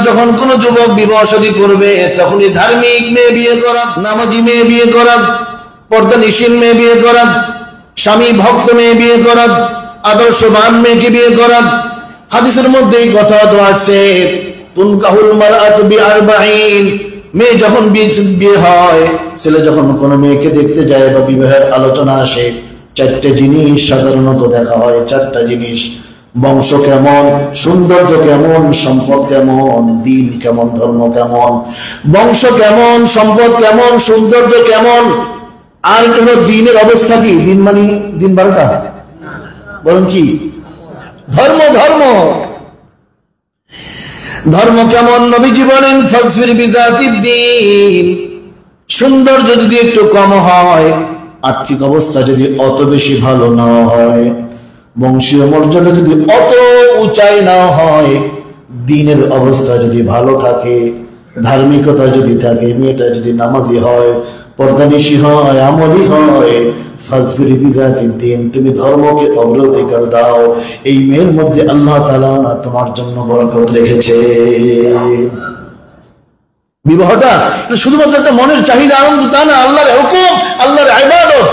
যখন কোন যুবক বিবাহ শাদী করবে তখনই ধার্মিক মেয়ে বিয়ে করা, নামাজি মেয়ে বিয়ে করা, পর্দানিশীল মেয়ে বিয়ে করা, স্বামী ভক্ত মেয়ে বিয়ে করা, আদর্শবান মেয়েকে বিয়ে করা। হাদিসের মধ্যে এই কথা তো আছে, তুনকাহুল মারআতু বিআরবাঈন, মেয়ে যখন বিয়ে হয়, ছেলে যখন কোনো মেয়েকে দেখতে যায় বা বিবাহের আলোচনা আসে, চারটে জিনিস সাধারণত দেখা হয়। চারটা জিনিস: বংশ কেমন, সৌন্দর্য কেমন, সম্পদ কেমন, দিন কেমন, ধর্ম কেমন। বংশ কেমন, সম্পদ কেমন, সৌন্দর্য কেমন, আর হলো দিনের অবস্থা কি। দিন মানে দিন 12টা, বলেন কি? ধর্ম। ধর্ম ধর্ম কেমন? নবীজি বলেন ফাসবির বিজাতিদ দ্বীন। সৌন্দর্য যদি একটু কম হয়, আর্থিক অবস্থা যদি অত বেশি ভালো না হয়, বংশীয় মর্যাদা যদি অত উঁচাই না হয়, দিনের অবস্থা যদি ভালো থাকে, ধার্মিকতা যদি থাকে, মেয়েটা যদি নামাজি হয়, পর্দানিশী হয়, আমলি হয়, ফাসবির বিজাতিদ দ্বীন, তুমি ধর্মকে অগ্রাধিকার দাও। এই মেয়ের মধ্যে আল্লাহ তাআলা তোমার জন্য বরকত রেখেছে। বিবাহটা শুধুমাত্র একটা মনের চাহিদা, আনন্দ তা না, আল্লাহর হুকুম, আল্লাহর ইবাদত।